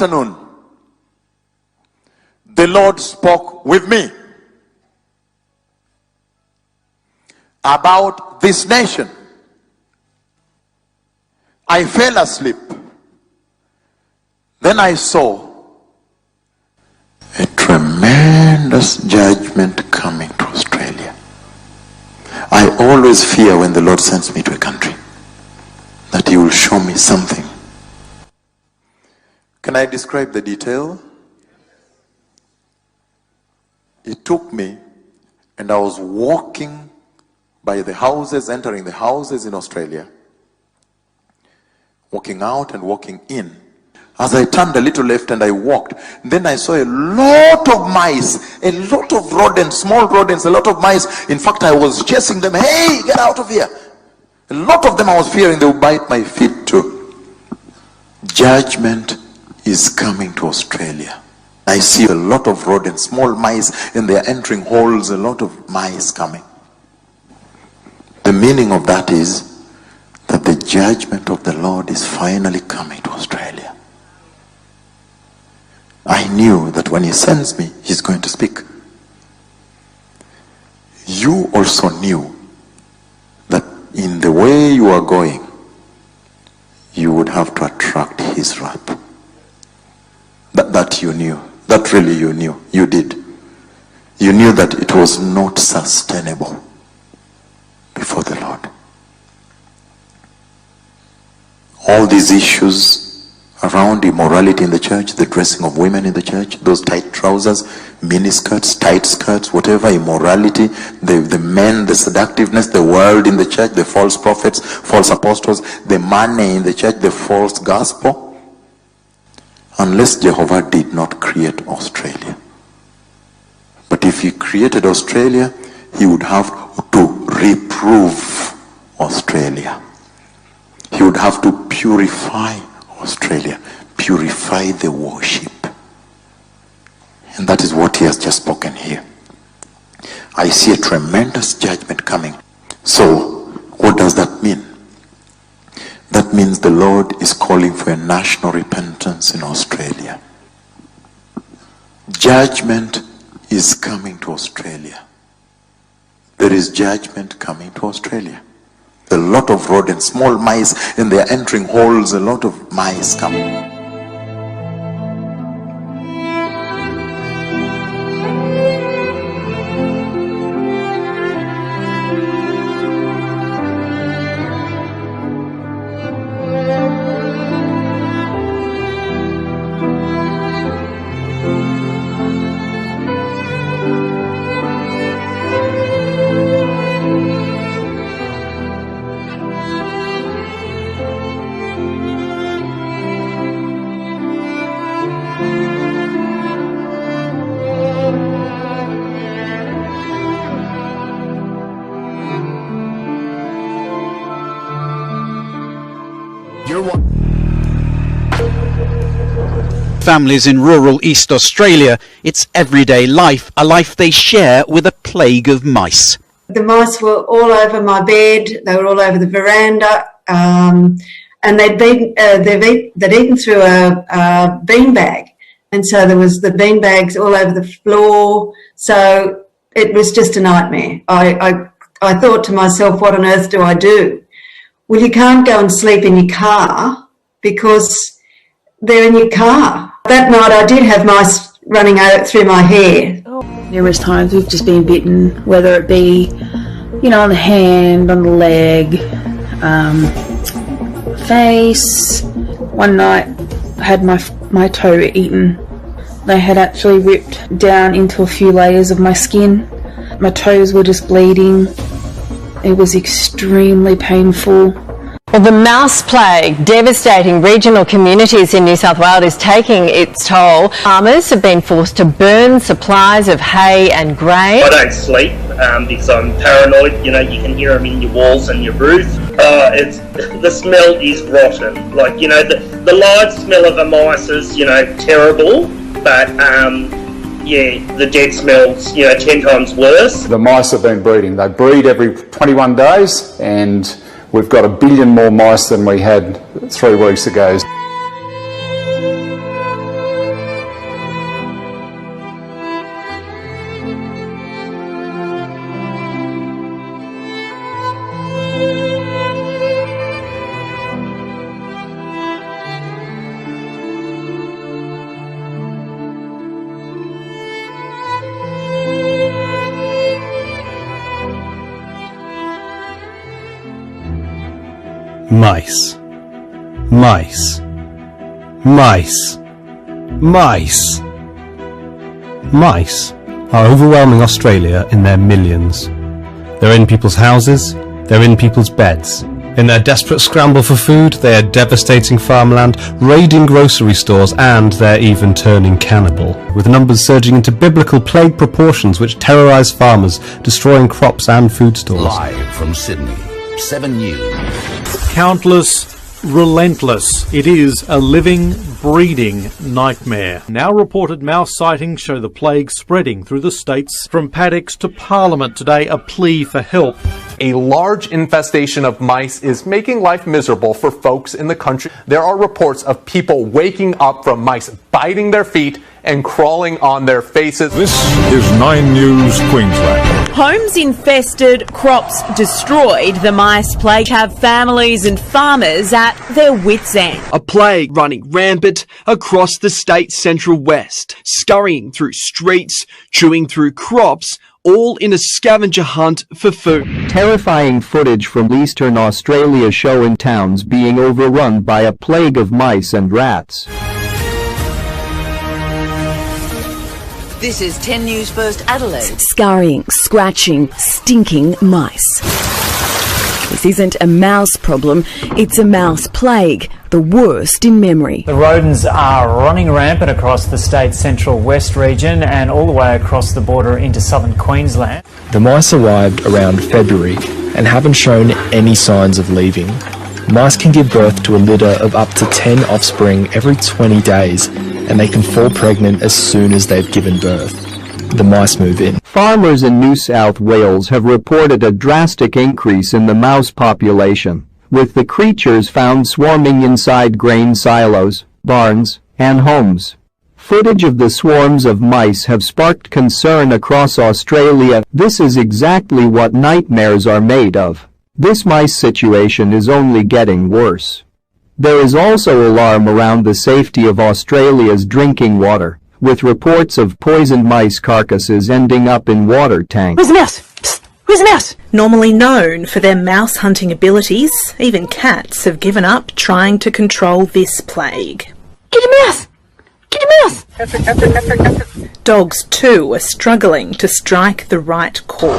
afternoon, the Lord spoke with me about this nation. I fell asleep. Then I saw a tremendous judgment coming to Australia. I always fear when the Lord sends me to a country that He will show me something. Can I describe the detail? It took me, and I was walking by the houses, entering the houses in Australia, walking out and walking in. As I turned a little left and I walked, then I saw a lot of mice, a lot of rodents, small rodents, a lot of mice. In fact, I was chasing them. Hey, get out of here. A lot of them I was fearing they would bite my feet too. Judgment is coming to Australia. I see a lot of rodents, small mice, and they are entering holes, a lot of mice coming. The meaning of that is that the judgment of the Lord is finally coming to Australia. I knew that when He sends me, He's going to speak. You also knew that in the way you are going, you would have to attract His wrath. That you knew. That really you knew. You did. You knew that it was not sustainable before the Lord. All these issues around immorality in the church, the dressing of women in the church, those tight trousers, mini skirts, tight skirts, whatever, immorality, the men, the seductiveness, the world in the church, the false prophets, false apostles, the money in the church, the false gospel. Unless Jehovah did not create Australia. But if He created Australia, He would have to reprove Australia. He would have to purify Australia, purify the worship. And that is what He has just spoken here. I see a tremendous judgment coming. So, what does that mean? That means the Lord is calling for a national repentance in Australia. Judgment is coming to Australia. There is judgment coming to Australia. A lot of rodents, small mice, and they are entering holes, a lot of mice coming. Families in rural East Australia, it's everyday life, a life they share with a plague of mice. The mice were all over my bed, they were all over the veranda, and they'd eaten through a bean bag, and so there was the bean bags all over the floor, so it was just a nightmare. I thought to myself, what on earth do I do? Well, you can't go and sleep in your car because they're in your car. That night I did have mice running out through my hair. Numerous times we've just been bitten, whether it be, on the hand, on the leg, face. One night I had my toe eaten. They had actually ripped down into a few layers of my skin. My toes were just bleeding. It was extremely painful. Well, the mouse plague devastating regional communities in New South Wales is taking its toll. Farmers have been forced to burn supplies of hay and grain. I don't sleep because I'm paranoid. You can hear them in your walls and your roof. The smell is rotten. The live smell of a mice is, terrible, but the dead smell's, 10 times worse. The mice have been breeding. They breed every 21 days and we've got 1 billion more mice than we had 3 weeks ago. Mice. Mice. Mice. Mice. Mice are overwhelming Australia in their millions. They're in people's houses, they're in people's beds. In their desperate scramble for food, they are devastating farmland, raiding grocery stores, and they're even turning cannibal, with numbers surging into biblical plague proportions which terrorise farmers, destroying crops and food stores. Live from Sydney, 7 News. Countless, relentless. It is a living, breeding nightmare. Now reported mouse sightings show the plague spreading through the states. From paddocks to Parliament today, a plea for help. A large infestation of mice is making life miserable for folks in the country. There are reports of people waking up from mice biting their feet and crawling on their faces. This is 9 News Queensland. Homes infested, crops destroyed, the mice plague have families and farmers at their wits' end. A plague running rampant across the state's central west, scurrying through streets, chewing through crops, all in a scavenger hunt for food. Terrifying footage from eastern Australia showing towns being overrun by a plague of mice and rats. This is 10 News First Adelaide. Scurrying, scratching, stinking mice. This isn't a mouse problem, it's a mouse plague, the worst in memory. The rodents are running rampant across the state's central west region and all the way across the border into southern Queensland. The mice arrived around February and haven't shown any signs of leaving. Mice can give birth to a litter of up to 10 offspring every 20 days, and they can fall pregnant as soon as they've given birth. The mice move in. Farmers in New South Wales have reported a drastic increase in the mouse population, with the creatures found swarming inside grain silos, barns, and homes. Footage of the swarms of mice have sparked concern across Australia. This is exactly what nightmares are made of. This mice situation is only getting worse. There is also alarm around the safety of Australia's drinking water, with reports of poisoned mice carcasses ending up in water tanks. Where's the mouse? Psst, where's the mouse? Normally known for their mouse hunting abilities, even cats have given up trying to control this plague. Get a mouse! Get a mouse! Dogs too are struggling to strike the right chord.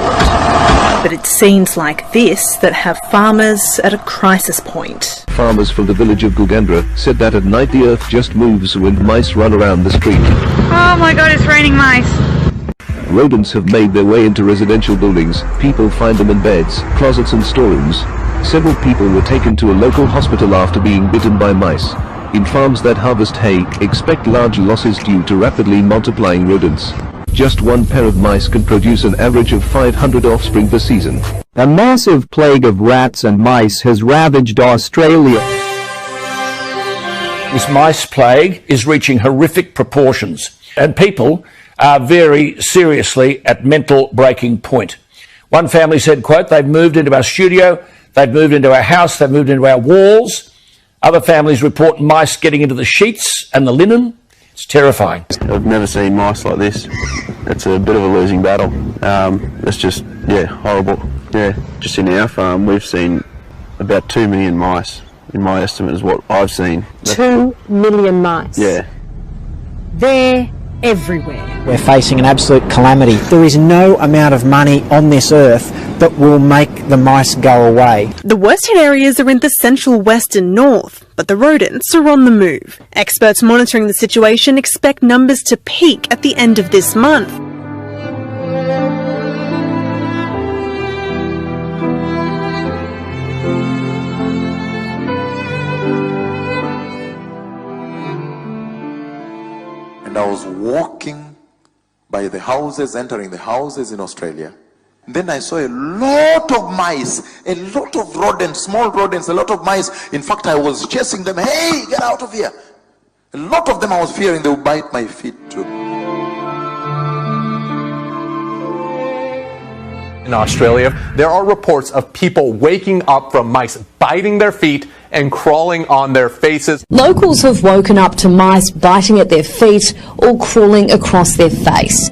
But it's scenes like this that have farmers at a crisis point. Farmers from the village of Gulgandra said that at night the earth just moves when mice run around the street. Oh my god, it's raining mice. Rodents have made their way into residential buildings. People find them in beds, closets and storerooms. Several people were taken to a local hospital after being bitten by mice. In farms that harvest hay, expect large losses due to rapidly multiplying rodents. Just one pair of mice can produce an average of 500 offspring per season. A massive plague of rats and mice has ravaged Australia. This mice plague is reaching horrific proportions, and people are very seriously at mental breaking point. One family said, quote, they've moved into our studio, they've moved into our house, they've moved into our walls. Other families report mice getting into the sheets and the linen. It's terrifying. I've never seen mice like this. It's a bit of a losing battle. It's just, horrible. Just in our farm, we've seen about 2 million mice. In my estimate is what I've seen. 2 million mice? Yeah. They're everywhere. We're facing an absolute calamity. There is no amount of money on this earth that will make the mice go away. The worst hit areas are in the central west and north, but the rodents are on the move. Experts monitoring the situation expect numbers to peak at the end of this month. And I was walking by the houses, entering the houses in Australia. Then I saw a lot of mice, a lot of rodents, small rodents, a lot of mice. In fact, I was chasing them. Hey, get out of here. A lot of them I was fearing they would bite my feet too. In Australia, there are reports of people waking up from mice biting their feet and crawling on their faces. Locals have woken up to mice biting at their feet or crawling across their face.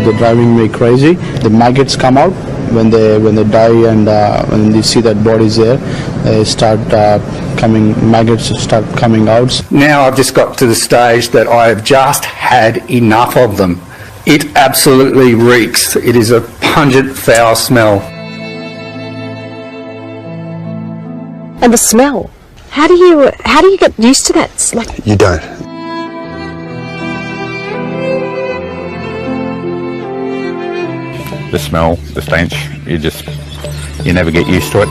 they're driving me crazy. The maggots come out when they die, and when you see that body's there, they start maggots start coming out. Now I've just got to the stage that I have just had enough of them. It absolutely reeks. It is a pungent, foul smell. And the smell. How do you get used to that? You don't. The smell, the stench, you never get used to it.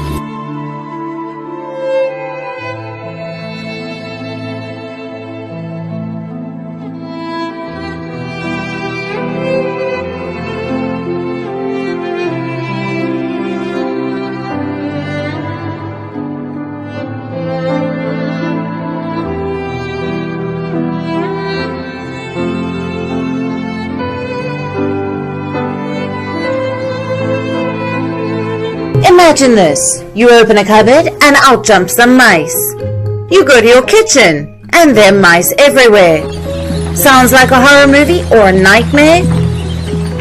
Imagine this. You open a cupboard and out jump some mice. You go to your kitchen and there are mice everywhere. Sounds like a horror movie or a nightmare?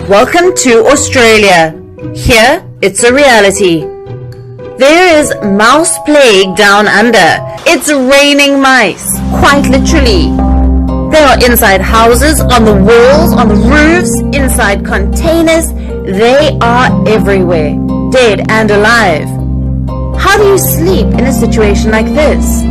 Welcome to Australia. Here, it's a reality. There is mouse plague down under. It's raining mice, quite literally. They are inside houses, on the walls, on the roofs, inside containers. They are everywhere, dead and alive. How do you sleep in a situation like this?